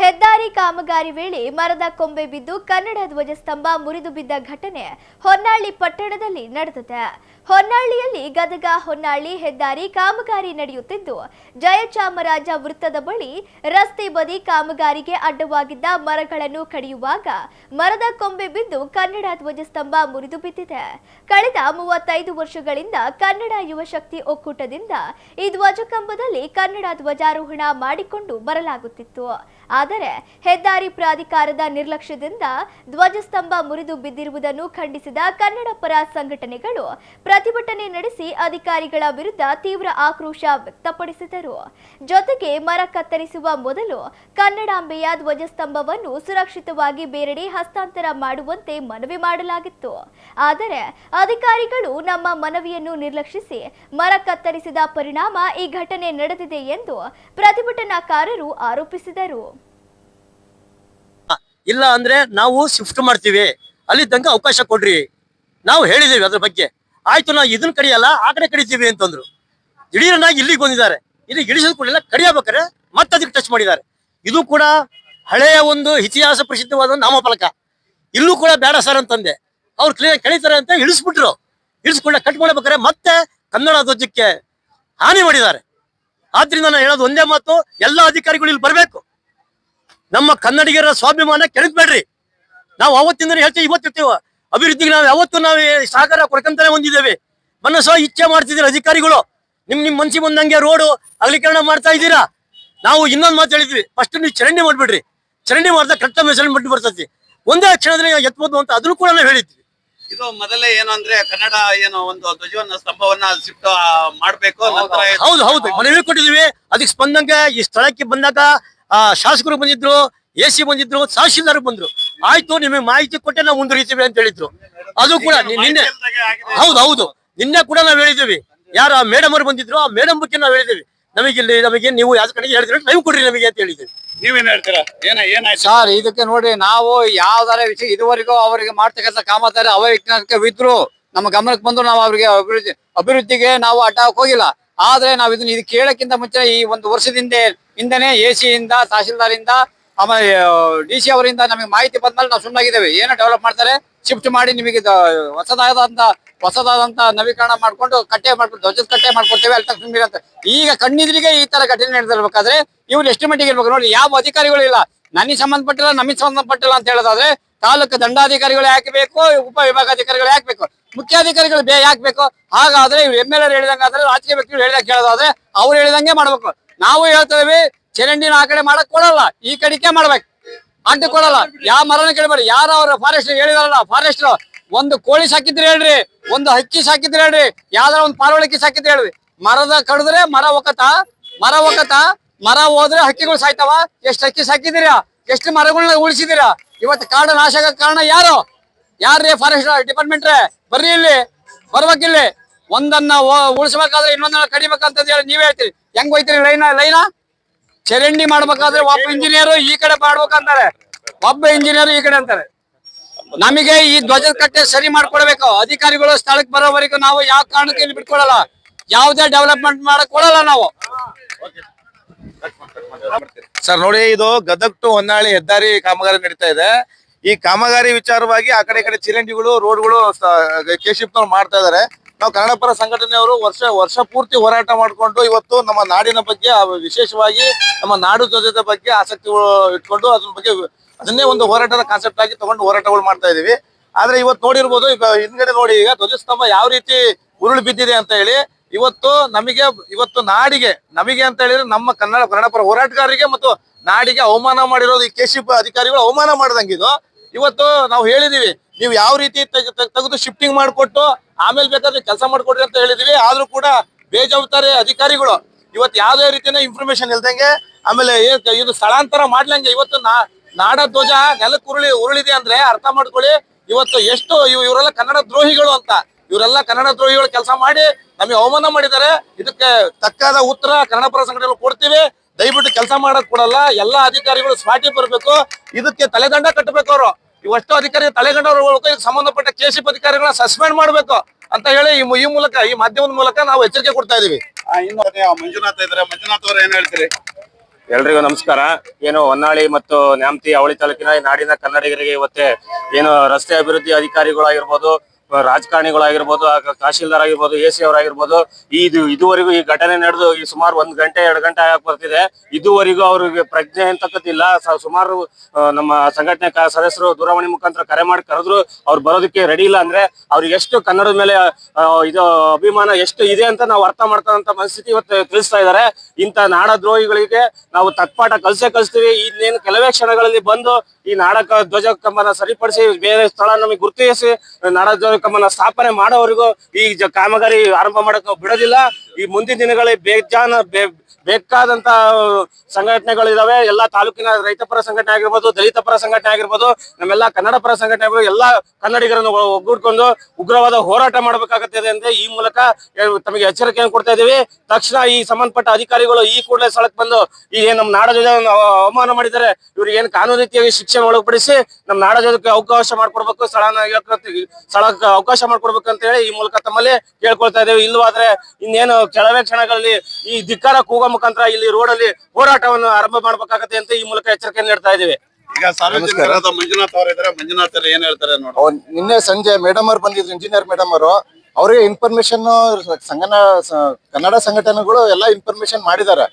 ಹೆದ್ದಾರಿ ಕಾಮಗಾರಿ ವೇಳೆ ಮರದ ಕೊಂಬೆ ಬಿದ್ದು ಕನ್ನಡ ಧ್ವಜಸ್ತಂಭ ಮುರಿದು ಬಿದ್ದ ಘಟನೆ ಹೊನ್ನಾಳಿ ಪಟ್ಟಣದಲ್ಲಿ ನಡೆದಿದೆ. ಹೊನ್ನಾಳಿಯಲ್ಲಿ ಗದಗ ಹೊನ್ನಾಳಿ ಹೆದ್ದಾರಿ ಕಾಮಗಾರಿ ನಡೆಯುತ್ತಿದ್ದು, ಜಯಚಾಮರಾಜ ವೃತ್ತದ ಬಳಿ ರಸ್ತೆ ಬದಿ ಕಾಮಗಾರಿಗೆ ಅಡ್ಡವಾಗಿದ್ದ ಮರಗಳನ್ನು ಕಡಿಯುವಾಗ ಮರದ ಕೊಂಬೆ ಬಿದ್ದು ಕನ್ನಡ ಧ್ವಜಸ್ತಂಭ ಮುರಿದು ಬಿದ್ದಿದೆ. ಕಳೆದ 35 ವರ್ಷಗಳಿಂದ ಕನ್ನಡ ಯುವ ಶಕ್ತಿ ಒಕ್ಕೂಟದಿಂದ ಈ ಧ್ವಜಕಂಬದಲ್ಲಿ ಕನ್ನಡ ಧ್ವಜಾರೋಹಣ ಮಾಡಿಕೊಂಡು ಬರಲಾಗುತ್ತಿತ್ತು. ಆದರೆ ಹೆದ್ದಾರಿ ಪ್ರಾಧಿಕಾರದ ನಿರ್ಲಕ್ಷ್ಯದಿಂದ ಧ್ವಜಸ್ತಂಭ ಮುರಿದು ಬಿದ್ದಿರುವುದನ್ನು ಖಂಡಿಸಿದ ಕನ್ನಡ ಪರ ಸಂಘಟನೆಗಳು ಪ್ರತಿಭಟನೆ ನಡೆಸಿ ಅಧಿಕಾರಿಗಳ ವಿರುದ್ಧ ತೀವ್ರ ಆಕ್ರೋಶ ವ್ಯಕ್ತಪಡಿಸಿದರು. ಜೊತೆಗೆ ಮರ ಕತ್ತರಿಸುವ ಮೊದಲು ಕನ್ನಡಾಂಬೆಯ ಧ್ವಜಸ್ತಂಭವನ್ನು ಸುರಕ್ಷಿತವಾಗಿ ಬೇರೆಡೆ ಹಸ್ತಾಂತರ ಮಾಡುವಂತೆ ಮನವಿ ಮಾಡಲಾಗಿತ್ತು. ಆದರೆ ಅಧಿಕಾರಿಗಳು ನಮ್ಮ ಮನವಿಯನ್ನು ನಿರ್ಲಕ್ಷಿಸಿ ಮರ ಕತ್ತರಿಸಿದ ಪರಿಣಾಮ ಈ ಘಟನೆ ನಡೆದಿದೆ ಎಂದು ಪ್ರತಿಭಟನಾಕಾರರು ಆರೋಪಿಸಿದರು. ಇಲ್ಲ ಅಂದ್ರೆ ನಾವು ಶಿಫ್ಟ್ ಮಾಡ್ತೀವಿ, ಅಲ್ಲಿ ತನಕ ಅವಕಾಶ ಕೊಡ್ರಿ, ನಾವು ಹೇಳಿದೇವೆ ಅದ್ರ ಬಗ್ಗೆ. ಆಯ್ತು, ನಾವು ಇದನ್ನ ಕಡಿಯಲ್ಲ ಆ ಕಡೆ ಕಡಿತೀವಿ ಅಂತಂದ್ರು. ದಿಢೀರನಾಗಿ ಇಲ್ಲಿಗೆ ಬಂದಿದ್ದಾರೆ. ಇಲ್ಲಿ ಇಳಿಸಿದ ಕೂಡಲೇ ಕಡಿಯಬೇಕಾರೆ ಮತ್ತೆ ಅದಕ್ಕೆ ಟಚ್ ಮಾಡಿದ್ದಾರೆ. ಇದು ಕೂಡ ಹಳೆಯ ಒಂದು ಇತಿಹಾಸ ಪ್ರಸಿದ್ಧವಾದ ನಾಮಫಲಕ. ಇಲ್ಲೂ ಕೂಡ ಬೇಡ ಸರ್ ಅಂತಂದೆ. ಅವ್ರು ಕಳೀತಾರೆ ಅಂತ ಇಳಿಸ್ಬಿಟ್ರು. ಇಳಿಸ್ಕೊಂಡ ಕಟ್ ಮಾಡ್ಬೇಕಾರೆ ಮತ್ತೆ ಕನ್ನಡ ಧ್ವಜಕ್ಕೆ ಹಾನಿ ಮಾಡಿದ್ದಾರೆ. ಆದ್ರಿಂದ ನಾನು ಹೇಳೋದು ಒಂದೇ ಮಾತು, ಎಲ್ಲ ಅಧಿಕಾರಿಗಳು ಇಲ್ಲಿ ಬರಬೇಕು. ನಮ್ಮ ಕನ್ನಡಿಗರ ಸ್ವಾಭಿಮಾನ ಕೆಣಕ್ಬೇಡ್ರಿ. ನಾವು ಅವತ್ತಿಂದ ಹೇಳ್ತೀವಿ, ಇವತ್ತಿರ್ತೀವಿ. ಅಭಿವೃದ್ಧಿಗೆ ನಾವು ಯಾವತ್ತೂ ನಾವು ಸಹಕಾರ ಕೊಡ್ಕೊಂತಾನೆ ಹೊಂದಿದ್ದೇವೆ. ಮನಸ್ಸು ಇಚ್ಛೆ ಮಾಡ್ತಿದ್ದೀರ ಅಧಿಕಾರಿಗಳು. ನಿಮ್ ಮನ್ಸಿಗೆ ಬಂದಂಗೆ ರೋಡು ಅಗಲೀಕರಣ ಮಾಡ್ತಾ ಇದ್ದೀರಾ. ನಾವು ಇನ್ನೊಂದು ಮಾತು ಹೇಳಿದ್ವಿ, ಫಸ್ಟ್ ನೀವು ಚರಂಡಿ ಮಾಡ್ಬಿಡ್ರಿ. ಚರಂಡಿ ಮಾಡಿದಾಗ ಕರೆಕ್ಟ್ ಮೆಸೇಜ್ ಬರ್ತೈತಿ. ಒಂದೇ ಕ್ಷಣದಲ್ಲಿ ಎತ್ಬೋದು ಅಂತ ಅದನ್ನು ಕೂಡ ನಾವು ಹೇಳಿದ್ವಿ. ಇದು ಮೊದಲೇ ಏನು ಅಂದ್ರೆ ಕನ್ನಡ ಏನು ಒಂದು ಧ್ವಜವನ್ನ ಸ್ತಂಭವನ್ನ ಶಿಫ್ಟ್ ಮಾಡ್ಬೇಕು. ಹೌದು ಹೌದು, ಮನವಿ ಕೊಟ್ಟಿದ್ವಿ. ಅದಕ್ಕೆ ಸ್ಪಂದಂಗೆ ಈ ಸ್ಥಳಕ್ಕೆ ಬಂದಾಗ ಶಾಸಕರು ಬಂದಿದ್ರು, AC ಬಂದಿದ್ರು, ತಹಶೀಲ್ದಾರ್ ಬಂದ್ರು. ಆಯ್ತು, ನಿಮಗೆ ಮಾಹಿತಿ ಕೊಟ್ಟೆ ನಾವು ಮುಂದುವರಿತೀವಿ ಅಂತ ಹೇಳಿದ್ರು. ಅದು ಕೂಡ ನಿನ್ನೆ ಹೌದು ನಿನ್ನೆ ಕೂಡ ನಾವು ಹೇಳಿದ್ದೀವಿ. ಯಾರು ಆ ಮೇಡಮ್ ಅವರು ಬಂದಿದ್ರು, ಆ ಮೇಡಮ್ ಬಗ್ಗೆ ನಾವು ಹೇಳಿದ್ದೀವಿ. ನಮಗೆ ನೀವು ಯಾವ ಕಡೆಗೆ ಹೇಳಿದ್ರೆ ಟೈಮ್ ಕೊಡ್ರಿ ನಮಗೆ ಅಂತ ಹೇಳಿದ್ದೀವಿ. ನೀವೇನ್ ಹೇಳ್ತೀರಾ? ಏನಾಯ್ತು ಸರ್? ಇದಕ್ಕೆ ನೋಡಿ, ನಾವು ಯಾವ್ದಾರ ವಿಷಯ ಇದುವರೆಗೂ ಅವರಿಗೆ ಮಾಡ್ತಕ್ಕಂಥ ಕಾಮಗಾರಿ ಅವೈಜ್ಞಾನಿಕವಿದ್ರು ನಮ್ಮ ಗಮನಕ್ಕೆ ಬಂದ್ರು ನಾವು ಅವರಿಗೆ ಅಭಿವೃದ್ಧಿಗೆ ನಾವು ಅಡ್ಡಕ್ಕೆ ಹೋಗಿಲ್ಲ. ಆದ್ರೆ ನಾವು ಇದು ಕೇಳಕ್ಕಿಂತ ಮುಂಚೆ ಈ ಒಂದು ಹಿಂದೆನೆ AC ಇಂದ, ತಹಶೀಲ್ದಾರ್ ಇಂದ, ಆಮೇಲೆ DC ಅವರಿಂದ ನಮಗೆ ಮಾಹಿತಿ ಬಂದ್ಮೇಲೆ ನಾವು ಸುಮ್ಮನಾಗಿದ್ದೇವೆ. ಏನೋ ಡೆವಲಪ್ ಮಾಡ್ತಾರೆ, ಶಿಫ್ಟ್ ಮಾಡಿ ನಿಮಗೆ ಹೊಸದಾದಂತ ನವೀಕರಣ ಮಾಡ್ಕೊಂಡು ಧ್ವಜದ ಕಟ್ಟೆ ಮಾಡ್ಕೊಡ್ತೇವೆ ಅಲ್ಲಿ ಸುಮ್ಮನೆ ಅಂತ. ಈಗ ಕಣ್ಣಿದ್ರಿಗೆ ಈ ತರ ಘಟನೆ ನಡೆದಿರ್ಬೇಕಾದ್ರೆ ಇವ್ರು ಎಷ್ಟು ಮಟ್ಟಿಗೆ ಇರ್ಬೇಕು ನೋಡಿ. ಯಾವ ಅಧಿಕಾರಿಗಳು ಇಲ್ಲ, ನನಗೆ ಸಂಬಂಧಪಟ್ಟಿಲ್ಲ, ನಮಗೆ ಸಂಬಂಧಪಟ್ಟಿಲ್ಲ ಅಂತ ಹೇಳೋದಾದ್ರೆ ತಾಲೂಕು ದಂಡಾಧಿಕಾರಿಗಳು ಯಾಕೆ ಬೇಕು, ಉಪ ವಿಭಾಗಾಧಿಕಾರಿಗಳು ಯಾಕೆ ಬೇಕು, ಮುಖ್ಯಾಧಿಕಾರಿಗಳು ಯಾಕೆ ಬೇಕು? ಹಾಗಾದ್ರೆ ಇವ್ರು MLA ಹೇಳಿದಂಗಾದ್ರೆ, ರಾಜಕೀಯ ವ್ಯಕ್ತಿಗಳು ಹೇಳಿದಾಗ ಕೇಳೋದಾದ್ರೆ ಅವ್ರು ಹೇಳಿದಂಗೆ ಮಾಡ್ಬೇಕು. ನಾವು ಹೇಳ್ತೇವೆ, ಚರಂಡಿನ ಆ ಕಡೆ ಮಾಡಕ್ ಕೊಡಲ್ಲ, ಈ ಕಡೆಗೆ ಮಾಡ್ಬೇಕು, ಅಡ್ಡ ಕೊಡಲ್ಲ. ಯಾವ ಮರನ ಕೇಳಬೇಡಿ. ಯಾರು ಅವ್ರ ಫಾರೆಸ್ಟ್ ಹೇಳಿದಾರಲ್ಲ, ಫಾರೆಸ್ಟ್ ಒಂದು ಕೋಳಿ ಸಾಕಿದ್ರೆ ಹೇಳ್ರಿ, ಒಂದು ಹಕ್ಕಿ ಸಾಕಿದ್ರೆ ಹೇಳ್ರಿ, ಯಾವ್ದಾರ ಒಂದು ಪಾರೋಳಿಕೆ ಸಾಕಿದ್ರೆ ಹೇಳ್ರಿ. ಮರದ ಕಡಿದ್ರೆ ಮರ ಮರ ಹೋದ್ರೆ ಹಕ್ಕಿಗಳು ಸಾಯ್ತಾವ. ಎಷ್ಟು ಹಕ್ಕಿ ಸಾಕಿದಿರಾ, ಎಷ್ಟು ಮರಗಳನ್ನ ಉಳಿಸಿದಿರಾ? ಇವತ್ತು ಕಾಡು ನಾಶ ಆಗಕ್ಕೆ ಕಾರಣ ಯಾರ್ರೀ? ಫಾರೆಸ್ಟ್ ಡಿಪಾರ್ಟ್ಮೆಂಟ್ ಬರ್ರಿ, ಇಲ್ಲಿ ಬರ್ಬೇಕಿಲ್ಲಿ. ಒಂದನ್ನ ಉಳಿಸ್ಬೇಕಾದ್ರೆ ಇನ್ನೊಂದನ್ನ ಕಡಿಬೇಕಂತ ಹೇಳಿ ನೀವ್ ಹೇಳ್ತೀರಿ. ಹೆಂಗ್ ಹೋಯ್ತೀರಿ ಲೈನ? ಚರಂಡಿ ಮಾಡ್ಬೇಕಾದ್ರೆ ಒಬ್ಬ ಇಂಜಿನಿಯರ್ ಈ ಕಡೆ ಮಾಡ್ಬೇಕಂತಾರೆ, ಒಬ್ಬ ಇಂಜಿನಿಯರ್ ಈ ಕಡೆ ಅಂತಾರೆ. ನಮಗೆ ಈ ಧ್ವಜದ ಕಟ್ಟೆ ಸರಿ ಮಾಡ್ಕೊಡ್ಬೇಕು. ಅಧಿಕಾರಿಗಳು ಸ್ಥಳಕ್ಕೆ ಬರೋವರೆಗೂ ನಾವು ಯಾವ ಕಾರಣಕ್ಕೆ ಇಲ್ಲಿ ಬಿಟ್ಕೊಡಲ್ಲ, ಯಾವುದೇ ಡೆವಲಪ್ಮೆಂಟ್ ಮಾಡಕ್ ಕೊಡಲ್ಲ ನಾವು. ಸರ್ ನೋಡಿ, ಇದು ಗದಗ್ ಟು ಹೊನ್ನಾಳಿ ಹೆದ್ದಾರಿ ಕಾಮಗಾರಿ ನಡೀತಾ ಇದೆ. ಈ ಕಾಮಗಾರಿ ವಿಚಾರವಾಗಿ ಆ ಕಡೆ ಚರಂಡಿಗಳು, ರೋಡ್ಗಳು ಕೇಶಿಪ್ನವ್ರು ಮಾಡ್ತಾ ಇದಾರೆ. ನಾವು ಕನ್ನಡ ಪರ ಸಂಘಟನೆಯವರು ವರ್ಷ ಪೂರ್ತಿ ಹೋರಾಟ ಮಾಡ್ಕೊಂಡು ಇವತ್ತು ನಮ್ಮ ನಾಡಿನ ಬಗ್ಗೆ, ವಿಶೇಷವಾಗಿ ನಮ್ಮ ನಾಡು ಧ್ವಜದ ಬಗ್ಗೆ ಆಸಕ್ತಿ ಇಟ್ಕೊಂಡು ಅದನ್ನೇ ಒಂದು ಹೋರಾಟದ ಕಾನ್ಸೆಪ್ಟ್ ಆಗಿ ತಗೊಂಡು ಹೋರಾಟಗಳು ಮಾಡ್ತಾ ಇದೀವಿ. ಆದ್ರೆ ಇವತ್ತು ನೋಡಿರ್ಬೋದು, ಹಿಂದ್ಗಡೆ ನೋಡಿ, ಈಗ ಧ್ವಜಸ್ತಂಭ ಯಾವ ರೀತಿ ಉರುಳು ಬಿದ್ದಿದೆ ಅಂತ ಹೇಳಿ. ಇವತ್ತು ನಮಗೆ ಅಂತ ಹೇಳಿದ್ರೆ ನಮ್ಮ ಕನ್ನಡ ಪರ ಹೋರಾಟಗಾರರಿಗೆ ಮತ್ತು ನಾಡಿಗೆ ಅವಮಾನ ಮಾಡಿರೋದು ಈ ಕೇಶಿಪ್ ಅಧಿಕಾರಿಗಳು ಅವಮಾನ ಮಾಡ್ದಂಗಿದು. ಇವತ್ತು ನಾವು ಹೇಳಿದೀವಿ, ನೀವು ಯಾವ ರೀತಿ ತೆಗೆದು ಶಿಫ್ಟಿಂಗ್ ಮಾಡಿಕೊಟ್ಟು ಆಮೇಲೆ ಬೇಕಾದ್ರೆ ಕೆಲಸ ಮಾಡ್ಕೊಡ್ರಿ ಅಂತ ಹೇಳಿದೀವಿ. ಆದ್ರೂ ಕೂಡ ಬೇಜವಾಬ್ದಾರಿ ಅಧಿಕಾರಿಗಳು ಇವತ್ತು ಯಾವುದೇ ರೀತಿಯ ಇನ್ಫಾರ್ಮೇಶನ್ ಇಲ್ದಂಗೆ, ಆಮೇಲೆ ಇದು ಸ್ಥಳಾಂತರ ಮಾಡ್ಲಂಗೆ ಇವತ್ತು ನಾಡ ಧ್ವಜ ನೆಲಕ್ಕೆ ಉರುಳಿದೆ ಅಂದ್ರೆ ಅರ್ಥ ಮಾಡ್ಕೊಳ್ಳಿ, ಇವತ್ತು ಎಷ್ಟು ಇವರೆಲ್ಲ ಕನ್ನಡ ದ್ರೋಹಿಗಳು ಅಂತ. ಇವರೆಲ್ಲ ಕನ್ನಡ ದ್ರೋಹಿಗಳು ಕೆಲಸ ಮಾಡಿ ನಮಗೆ ಅವಮಾನ ಮಾಡಿದ್ದಾರೆ. ಇದಕ್ಕೆ ತಕ್ಕಾದ ಉತ್ತರ ಕನ್ನಡ ಪರ ಸಂಘಟನೆಗಳು ಕೊಡ್ತೀವಿ. ದಯವಿಟ್ಟು ಕೆಲಸ ಮಾಡಕ್ ಕೊಡಲ್ಲ. ಎಲ್ಲಾ ಅಧಿಕಾರಿಗಳು ಸ್ಪಾಟಿಗೆ ಬರ್ಬೇಕು, ಇದಕ್ಕೆ ತಲೆದಂಡ ಕಟ್ಟಬೇಕು. ಅವರು ಇವಷ್ಟು ಅಧಿಕಾರಿ ತಲೆಗಂಡ ಸಂಬಂಧಪಟ್ಟ ಕೇಶಿಪ್ ಅಧಿಕಾರಿಗಳನ್ನ ಸಸ್ಪೆಂಡ್ ಮಾಡ್ಬೇಕು ಅಂತ ಹೇಳಿ ಈ ಮಾಧ್ಯಮದ ಮೂಲಕ ನಾವು ಎಚ್ಚರಿಕೆ ಕೊಡ್ತಾ ಇದೀವಿ. ಇನ್ನು ಮಂಜುನಾಥ್ ಇದ್ರೆ, ಮಂಜುನಾಥ್ ಅವ್ರು ಏನ್ ಹೇಳ್ತೀರಿ? ಎಲ್ರಿಗೂ ನಮಸ್ಕಾರ. ಏನು ಹೊನ್ನಾಳಿ ಮತ್ತು ನ್ಯಾಮತಿ ಅವಳಿ ತಾಲೂಕಿನ ಈ ನಾಡಿನ ಕನ್ನಡಿಗರಿಗೆ ಇವತ್ತೇ ಏನು ರಸ್ತೆ ಅಭಿವೃದ್ಧಿ ಅಧಿಕಾರಿಗಳಾಗಿರ್ಬೋದು, ರಾಜಕಾರಣಿಗಳಾಗಿರ್ಬೋದು, ತಹಶೀಲ್ದಾರ್ ಆಗಿರ್ಬೋದು, AC ಅವರಾಗಿರ್ಬೋದು, ಇದುವರೆಗೂ ಈ ಘಟನೆ ನಡೆದು ಈ ಸುಮಾರು 1 ಗಂಟೆ 2 ಗಂಟೆ ಆಗಕ್ ಬರ್ತಿದೆ. ಇದುವರೆಗೂ ಅವ್ರಿಗೆ ಪ್ರಜ್ಞೆ ಅಂತಕ್ಕಂತಿಲ್ಲ. ಸುಮಾರು ನಮ್ಮ ಸಂಘಟನೆ ಸದಸ್ಯರು ದೂರವಾಣಿ ಮುಖಾಂತರ ಕರೆ ಮಾಡಿ ಕರೆದ್ರು ಅವ್ರು ಬರೋದಕ್ಕೆ ರೆಡಿ ಇಲ್ಲ. ಅಂದ್ರೆ ಅವ್ರಿಗೆ ಎಷ್ಟು ಕನ್ನಡದ ಮೇಲೆ ಇದು ಅಭಿಮಾನ ಎಷ್ಟು ಇದೆ ಅಂತ ನಾವು ಅರ್ಥ ಮಾಡ್ಕೊಳ್ಳೋಂತ ಮನಸ್ಥಿತಿ ಇವತ್ತು ತಿಳಿಸ್ತಾ ಇದ್ದಾರೆ. ಇಂಥ ನಾಡದ್ರೋಹಿಗಳಿಗೆ ನಾವು ತತ್ಪಾಠ ಕಲಿಸ್ತೀವಿ. ಇನ್ನೇನು ಕೆಲವೇ ಕ್ಷಣಗಳಲ್ಲಿ ಬಂದು ಈ ನಾಡಕ ಧ್ವಜ ಕಂಬನ ಸರಿಪಡಿಸಿ ಬೇರೆ ಸ್ಥಳ ನಮಗೆ ಗುರುತಿಸಿ ನಾಡಧ್ವಜ ಕಂಬನ ಸ್ಥಾಪನೆ ಮಾಡೋವರೆಗೂ ಈ ಕಾಮಗಾರಿ ಆರಂಭ ಮಾಡಕ್ ನಾವು ಬಿಡೋದಿಲ್ಲ. ಈ ಮುಂದಿನ ದಿನಗಳಲ್ಲಿ ಬೇಕಾದಂತ ಸಂಘಟನೆಗಳಿದಾವೆ. ಎಲ್ಲಾ ತಾಲೂಕಿನ ರೈತ ಪರ ಸಂಘಟನೆ ಆಗಿರ್ಬೋದು, ದಲಿತ ಪರ ಸಂಘಟನೆ ಆಗಿರ್ಬೋದು, ನಮ್ಮೆಲ್ಲಾ ಕನ್ನಡ ಪರ ಸಂಘಟನೆ ಆಗಿರ್ಬೋದು, ಎಲ್ಲಾ ಕನ್ನಡಿಗರನ್ನು ಒಗ್ಗೂಡ್ಕೊಂಡು ಉಗ್ರವಾದ ಹೋರಾಟ ಮಾಡಬೇಕಾಗುತ್ತದೆ ಅಂದ್ರೆ ಈ ಮೂಲಕ ತಮಗೆ ಎಚ್ಚರಿಕೆಯನ್ನು ಕೊಡ್ತಾ ಇದೀವಿ. ತಕ್ಷಣ ಈ ಸಂಬಂಧಪಟ್ಟ ಅಧಿಕಾರಿಗಳು ಈ ಕೂಡಲೇ ಸ್ಥಳಕ್ಕೆ ಬಂದು ಈ ಏನ್ ನಮ್ಮ ನಾಡಧ್ವಜವನ್ನು ಅವಮಾನ ಮಾಡಿದ್ದಾರೆ, ಇವ್ರಿಗೆ ಏನ್ ಕಾನೂನು ರೀತಿಯಾಗಿ ಶಿಕ್ಷೆ ಒಳಪಡಿಸಿ ನಮ್ಮ ನಾಡಧ್ವಜಕ್ಕೆ ಅವಕಾಶ ಮಾಡ್ಕೊಡ್ಬೇಕು, ಸ್ಥಳಕ್ಕೆ ಅವಕಾಶ ಮಾಡ್ಕೊಡ್ಬೇಕು ಅಂತ ಹೇಳಿ ಈ ಮೂಲಕ ತಮ್ಮಲ್ಲಿ ಕೇಳ್ಕೊಳ್ತಾ ಇದ್ದೇವೆ. ಇಲ್ಲವಾದ್ರೆ ಇನ್ನೇನು ಕೆಲವೇ ಕ್ಷಣಗಳಲ್ಲಿ ಈ ಧಿಕ್ಕಾರ ಕೂಗೋ ಮುಖಾಂತರ ಇಲ್ಲಿ ರೋಡ್ ಅಲ್ಲಿ ಹೋರಾಟವನ್ನು ಆರಂಭ ಮಾಡ್ಬೇಕಾಗತ್ತೆ ಅಂತ ಈ ಮೂಲಕ ಎಚ್ಚರಿಕೆ ನೀಡ್ತಾ ಇದ್ದೇವೆ. ಈಗ ಸಾರ್ವಜನಿಕರಾದ ಮಂಜುನಾಥ್ ಅವರಿದ್ದಾರೆ. ಮಂಜುನಾಥ್ ಅವರು ಏನ್ ಹೇಳ್ತಾರೆ ನೋಡಿ. ನಿನ್ನೆ ಸಂಜೆ ಮೇಡಮ್ ಅವ್ರು ಬಂದಿದ್ರು, ಇಂಜಿನಿಯರ್ ಮೇಡಮ್ ಅವರು. ಅವ್ರಿಗೆ ಇನ್ಫಾರ್ಮೇಶನ್ ಕನ್ನಡ ಸಂಘಟನೆಗಳು ಎಲ್ಲ ಇನ್ಫಾರ್ಮೇಶನ್ ಮಾಡಿದ್ದಾರೆ.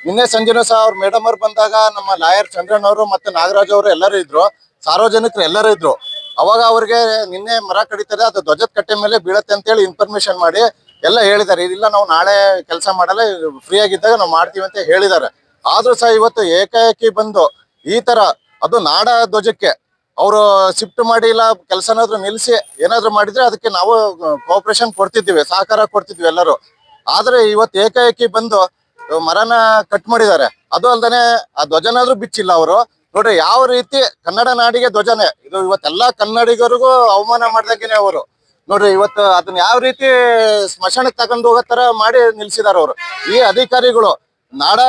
ನಿನ್ನೆ ಸಂಜೆನೂ ಸಹ ಅವ್ರು ಮೇಡಮ್ ಅವ್ರು ಬಂದಾಗ ನಮ್ಮ ಲಾಯರ್ ಚಂದ್ರನ್ ಅವರು ಮತ್ತೆ ನಾಗರಾಜ್ ಅವರು ಎಲ್ಲರೂ ಇದ್ರು, ಸಾರ್ವಜನಿಕರು ಎಲ್ಲರೂ ಇದ್ರು. ಅವಾಗ ಅವ್ರಿಗೆ ನಿನ್ನೆ ಮರ ಕಡಿತಾರೆ, ಅದು ಧ್ವಜದ ಕಟ್ಟೆ ಮೇಲೆ ಬೀಳತ್ತೆ ಅಂತ ಹೇಳಿ ಇನ್ಫಾರ್ಮೇಶನ್ ಮಾಡಿ ಎಲ್ಲ ಹೇಳಿದ್ದಾರೆ. ಇಲ್ಲ ನಾವು ನಾಳೆ ಕೆಲಸ ಮಾಡಲ್ಲ, ಫ್ರೀ ಆಗಿದ್ದಾಗ ನಾವು ಮಾಡ್ತೀವಿ ಅಂತ ಹೇಳಿದ್ದಾರೆ. ಆದ್ರೂ ಸಹ ಇವತ್ತು ಏಕಾಏಕಿ ಬಂದು ಈ ತರ ಅದು ನಾಡ ಧ್ವಜಕ್ಕೆ ಅವರು ಶಿಫ್ಟ್ ಮಾಡಿ ಇಲ್ಲ ಕೆಲಸನಾದ್ರೂ ನಿಲ್ಲಿಸಿ ಏನಾದ್ರು ಮಾಡಿದ್ರೆ ಅದಕ್ಕೆ ನಾವು ಕೋಆಪರೇಷನ್ ಕೊಡ್ತಿದ್ದೀವಿ, ಸಹಕಾರ ಕೊಡ್ತಿದ್ವಿ ಎಲ್ಲರೂ. ಆದ್ರೆ ಇವತ್ತು ಏಕಾಏಕಿ ಬಂದು ಮರನ ಕಟ್ ಮಾಡಿದ್ದಾರೆ. ಅದು ಅಲ್ದೇನೆ ಆ ಧ್ವಜನಾದ್ರೂ ಬಿಚ್ಚಿಲ್ಲ ಅವರು. ನೋಡ್ರಿ ಯಾವ ರೀತಿ ಕನ್ನಡ ನಾಡಿಗೆ ಧ್ವಜನೇ ಇದು. ಇವತ್ತೆಲ್ಲಾ ಕನ್ನಡಿಗರಿಗೂ ಅವಮಾನ ಮಾಡ್ದಂಗೆನೆ ಅವರು. ನೋಡ್ರಿ ಇವತ್ತು ಅದನ್ನ ಯಾವ ರೀತಿ ಸ್ಮಶಾನಕ್ಕೆ ತಗೊಂಡು ಹೋಗೋ ತರ ಮಾಡಿ ನಿಲ್ಸಿದಾರ ಅವರು. ಈ ಅಧಿಕಾರಿಗಳು ನಾಡ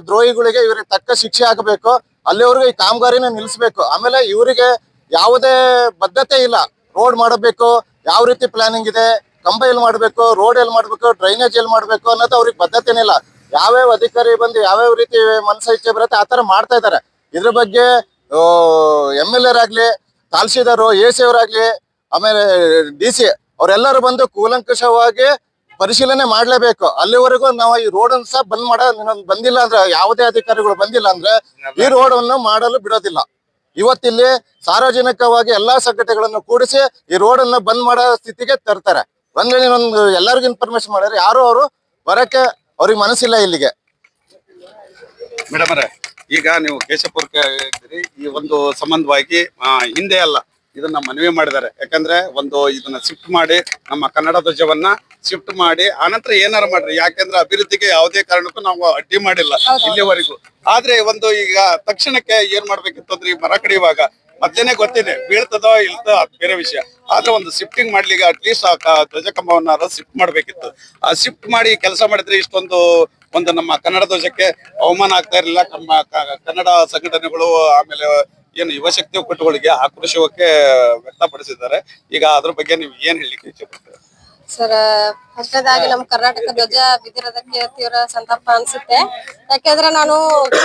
ದ್ರೋಹಿಗಳಿಗೆ ಇವ್ರಿಗೆ ತಕ್ಕ ಶಿಕ್ಷೆ ಆಗಬೇಕು. ಅಲ್ಲಿವರೆಗೂ ಈ ಕಾಮಗಾರಿನ ನಿಲ್ಲಿಸ್ಬೇಕು. ಆಮೇಲೆ ಇವರಿಗೆ ಯಾವುದೇ ಬದ್ಧತೆ ಇಲ್ಲ. ರೋಡ್ ಮಾಡಬೇಕು, ಯಾವ ರೀತಿ ಪ್ಲಾನಿಂಗ್ ಇದೆ, ಕಂಬ ಎಲ್ಲಿ ಮಾಡ್ಬೇಕು, ರೋಡ್ ಎಲ್ಲಿ ಮಾಡ್ಬೇಕು, ಡ್ರೈನೇಜ್ ಎಲ್ಲಿ ಮಾಡ್ಬೇಕು ಅನ್ನೋದು ಅವ್ರಿಗೆ ಬದ್ಧತೆನೇ ಇಲ್ಲ. ಯಾವ್ಯಾವ ಅಧಿಕಾರಿ ಬಂದು ಯಾವ್ಯಾವ ರೀತಿ ಮನಸ್ಸು ಇಚ್ಛೆ ಬರುತ್ತೆ ಆ ತರ ಮಾಡ್ತಾ ಇದ್ದಾರೆ. ಇದ್ರ ಬಗ್ಗೆ MLA ರಾಗ್ಲಿ, ತಹಶೀಲ್ದಾರ್, AC ಅವರಾಗ್ಲಿ, ಆಮೇಲೆ DC ಅವರೆಲ್ಲರೂ ಬಂದು ಕೂಲಂಕಷವಾಗಿ ಪರಿಶೀಲನೆ ಮಾಡ್ಲೇಬೇಕು. ಅಲ್ಲಿವರೆಗೂ ನಾವು ಈ ರೋಡ್ ಅನ್ನು ಸಹ ಬಂದಿಲ್ಲ ಅಂದ್ರೆ, ಯಾವುದೇ ಅಧಿಕಾರಿಗಳು ಬಂದಿಲ್ಲ ಅಂದ್ರೆ ಈ ರೋಡ್ ಅನ್ನು ಮಾಡಲು ಬಿಡೋದಿಲ್ಲ. ಇವತ್ತಿಲ್ಲಿ ಸಾರ್ವಜನಿಕವಾಗಿ ಎಲ್ಲಾ ಸಂಘಟನೆಗಳನ್ನು ಕೂಡಿಸಿ ಈ ರೋಡ್ ಅನ್ನು ಬಂದ್ ಮಾಡೋ ಸ್ಥಿತಿಗೆ ತರ್ತಾರೆ. ಒಂದು ಎಲ್ಲರಿಗೂ ಇನ್ಫಾರ್ಮೇಶನ್ ಮಾಡಿದ್ರೆ ಯಾರು ಅವರು ಬರಕ್ಕೆ ಅವ್ರಿಗೆ ಮನಸ್ಸಿಲ್ಲ ಇಲ್ಲಿಗೆ. ಮೇಡಮ್ ಅವರೇ, ಈಗ ನೀವು ಕೇಶಪುರಕ್ಕೆ ಇದ್ದೀರಿ. ಈ ಒಂದು ಸಂಬಂಧವಾಗಿ ಹಿಂದೆ ಅಲ್ಲ ಇದನ್ನ ಮನವಿ ಮಾಡಿದ್ದಾರೆ. ಯಾಕಂದ್ರೆ ಇದನ್ನ ಶಿಫ್ಟ್ ಮಾಡಿ ನಮ್ಮ ಕನ್ನಡ ಧ್ವಜವನ್ನ ಶಿಫ್ಟ್ ಮಾಡಿ ಆನಂತರ ಏನಾರು ಮಾಡ್ರಿ. ಯಾಕಂದ್ರೆ ಅಭಿವೃದ್ಧಿಗೆ ಯಾವುದೇ ಕಾರಣಕ್ಕೂ ನಾವು ಅಡ್ಡಿ ಮಾಡಿಲ್ಲ ಇಲ್ಲಿವರೆಗೂ. ಆದ್ರೆ ಈಗ ತಕ್ಷಣಕ್ಕೆ ಏನ್ ಮಾಡ್ಬೇಕಿತ್ತು ಅಂದ್ರೆ, ಈ ಮರ ಕಡಿಯುವಾಗ ಮೊದ್ಲೇನೆ ಗೊತ್ತಿದೆ ಬೀಳ್ತದೋ ಇಲ್ತೋ ಅದು ಬೇರೆ ವಿಷಯ. ಆದ್ರೆ ಒಂದು ಶಿಫ್ಟಿಂಗ್ ಮಾಡ್ಲಿಕ್ಕೆ ಅಟ್ಲೀಸ್ಟ್ ಆ ಧ್ವಜ ಕಂಬವನ್ನ ಶಿಫ್ಟ್ ಮಾಡ್ಬೇಕಿತ್ತು. ಆ ಶಿಫ್ಟ್ ಮಾಡಿ ಕೆಲಸ ಮಾಡಿದ್ರೆ ಇಷ್ಟೊಂದು ನಮ್ಮ ಕನ್ನಡ ಧ್ವಜಕ್ಕೆ ಅವಮಾನ ಆಗ್ತಾ ಇರಲಿಲ್ಲ. ನಮ್ಮ ಕನ್ನಡ ಸಂಘಟನೆಗಳು ಆಮೇಲೆ ಏನು ಯುವಶಕ್ತಿ ಒಕ್ಕೂಟಗಳಿಗೆ ಆಕ್ರೋಶಕ್ಕೆ ವ್ಯಕ್ತಪಡಿಸಿದ್ದಾರೆ. ಈಗ ಅದ್ರ ಬಗ್ಗೆ ನೀವು ಏನ್ ಹೇಳಲಿಕ್ಕೆ ಇಚ್ಛೆಪಡ್ತೀರಾ? ಸರ್, ಫಸ್ಟದಾಗಿ ನಮ್ಮ ಕರ್ನಾಟಕ ಧ್ವಜ ಬಿದ್ದಿರೋದಕ್ಕೆ ತೀವ್ರ ಸಂತಾಪ ಅನ್ಸುತ್ತೆ. ಯಾಕೆಂದ್ರೆ ನಾನು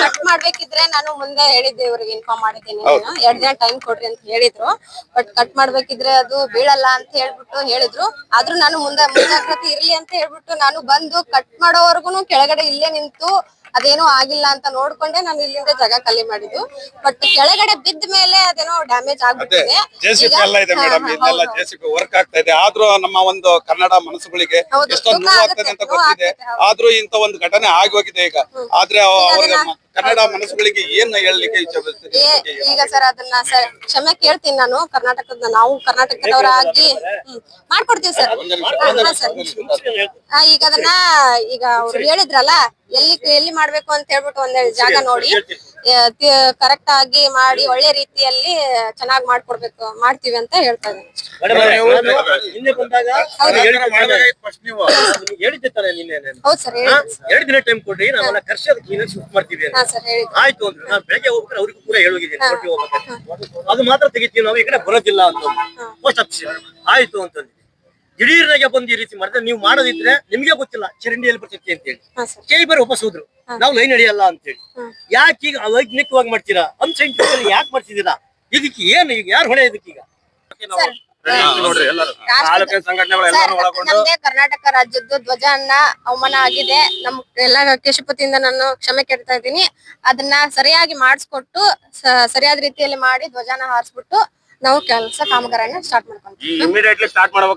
ಕಟ್ ಮಾಡ್ಬೇಕಿದ್ರೆ ನಾನು ಮುಂದೆ ಹೇಳಿದ್ದೆ, ಇವ್ರಿಗೆ ಇನ್ಫಾರ್ಮ್ ಮಾಡಿದ್ದೀನಿ, 2 ದಿನ ಟೈಮ್ ಕೊಡ್ರಿ ಅಂತ ಹೇಳಿದ್ರು. ಬಟ್ ಕಟ್ ಮಾಡ್ಬೇಕಿದ್ರೆ ಅದು ಬೀಳಲ್ಲ ಅಂತ ಹೇಳ್ಬಿಟ್ಟು ಹೇಳಿದ್ರು. ಆದ್ರೂ ನಾನು ಮುಂಜಾಗ್ರತೆ ಇರ್ಲಿ ಅಂತ ಹೇಳ್ಬಿಟ್ಟು ನಾನು ಬಂದು ಕಟ್ ಮಾಡೋವರ್ಗುನು ಕೆಳಗಡೆ ಇಲ್ಲೇ ನಿಂತು ಅದೇನೋ ಆಗಿಲ್ಲ ಅಂತ ನೋಡ್ಕೊಂಡೆ ನಾನು ಇಲ್ಲಿಂದ ಜಾಗ ಖಾಲಿ ಮಾಡಿದ್ದು. ಬಟ್ ಕೆಳಗಡೆ ಬಿದ್ದ ಮೇಲೆ ಅದೇನೋ ಡ್ಯಾಮೇಜ್ ಆಗ್ಬಿಟ್ಟಿದೆ. ವರ್ಕ್ ಆಗ್ತಾ ಇದೆ. ಆದ್ರೂ ನಮ್ಮ ಒಂದು ಕನ್ನಡ ಮನಸ್ಸುಗಳಿಗೆ ಎಷ್ಟೊಂದು ನೋವು ಆಗ್ತದೆ ಅಂತ ಗೊತ್ತಿದೆ. ಆದ್ರೂ ಇಂತ ಒಂದು ಘಟನೆ ಆಗಿ ಹೋಗಿದೆ ಈಗ. ಆದ್ರೆ ಕನ್ನಡ ಮನಸ್ಸುಗಳಿಗೆ ಏನ್ ಹೇಳಲಿಕ್ಕೆ ಇಚ್ಛೆ? ಈಗ ಸರ್ ಅದನ್ನ ಕ್ಷಮೆ ಕೇಳ್ತೀನಿ ನಾನು. ನಾವು ಕರ್ನಾಟಕದವರಾಗಿ ಮಾಡ್ಕೊಡ್ತೀವಿ ಸರ್. ಈಗ ಅದನ್ನ ಈಗ ಅವ್ರು ಹೇಳಿದ್ರಲ್ಲ ಎಲ್ಲಿ ಮಾಡ್ಬೇಕು ಅಂತ ಹೇಳ್ಬಿಟ್ಟು ಒಂದೆರಡು ಜಾಗ ನೋಡಿ ಕರೆಕ್ಟ್ ಆಗಿ ಮಾಡಿ ಒಳ್ಳೆ ರೀತಿಯಲ್ಲಿ ಚೆನ್ನಾಗಿ ಮಾಡ್ತೀವಿ ಅಂತ ಹೇಳ್ತಾ ಇದ್ದೀನಿ. ಹೌದು ಸರ್, 2 ದಿನ ಟೈಮ್ ಕೊಡ್ರಿ, ನಾವೆಲ್ಲ ಕರ್ಸಿ ಅದಕ್ಕೆ ಶಿಫ್ಟ್ ಮಾಡ್ತೀವಿ ಆಯ್ತು ಅಂದ್ರೆ ನಾನು ಬೆಳಗ್ಗೆ ಹೋಗ್ಬೇಕಾದ್ರೆ ಅವ್ರಿಗೂ ಕೂಡ ಹೇಳೋಗಿದ್ದೀನಿ. ಅದು ಮಾತ್ರ ತೆಗಿತೀವಿ ನಾವು, ಈ ಕಡೆ ಬರೋದಿಲ್ಲ ಅಂತ ಪೋಸ್ಟ್ ಆಫೀಸ್ ಆಯ್ತು ಅಂತಂದ್ವಿ. ದಿಢೀರ್ನಾಗೆ ಬಂದು ಈ ರೀತಿ ಮಾಡಿದ್ರೆ ನೀವು ಮಾಡೋದಿದ್ರೆ ನಿಮ್ಗೆ ಗೊತ್ತಿಲ್ಲ ಚರಂಡಿ ಎಲ್ಲಿ ಬರ್ತೈತಿ ಅಂತ ಹೇಳಿ ಹಾ ಸರ್. ಕೇಳಿ ಬರೀ ವಾಪಸ್ ಹೋದ್ರು ನಾವು ಲೈನ್ ಹಿಡಿಯಲ್ಲ ಅಂತ ಹೇಳಿ. ಯಾಕೆ ಈಗ ಅವೈಜ್ಞಾನಿಕವಾಗಿ ಮಾಡ್ತೀರಾ? ಅನ್ಸೈಂಟಿಫಿಕಲಿ ಯಾಕೆ ಮಾಡ್ತಿದ್ದೀರಾ? ಇದಕ್ಕೆ ಏನು ಈಗ ಯಾರು ಹೊಣೆ ಇದಕ್ಕೀಗ? ನೋಡ್ರಿ ಎಲ್ಲರೂ ತಾಲೂಕಿನ ಸಂಘಟನೆಗಳು ಎಲ್ಲರೂ ಒಳಗೊಂಡು ನಮ್ದೇ ಕರ್ನಾಟಕ ರಾಜ್ಯದ್ದು ಧ್ವಜವನ್ನ ಅವಮಾನ ಆಗಿದೆ. ನಮ್ ಎಲ್ಲ ಕೇಶಪತಿಯಿಂದ ನಾನು ಕ್ಷಮೆ ಕೇಳ್ತಾ ಇದ್ದೀನಿ. ಅದನ್ನ ಸರಿಯಾಗಿ ಮಾಡಿಸ್ಕೊಟ್ಟು ಸರಿಯಾದ ರೀತಿಯಲ್ಲಿ ಮಾಡಿ ಧ್ವಜನ ಹಾರಿಸ್ಬಿಟ್ಟು ನಾವು ಕೆಲಸ ಕಾಮಗಾರಿಯನ್ನ ಸ್ಟಾರ್ಟ್ ಮಾಡ್ಕೊಂತೀವಿ. ಇಮಿಡಿಯೇಟ್ಲಿ ಸ್ಟಾರ್ಟ್ ಮಾಡ್ಬೇಕು.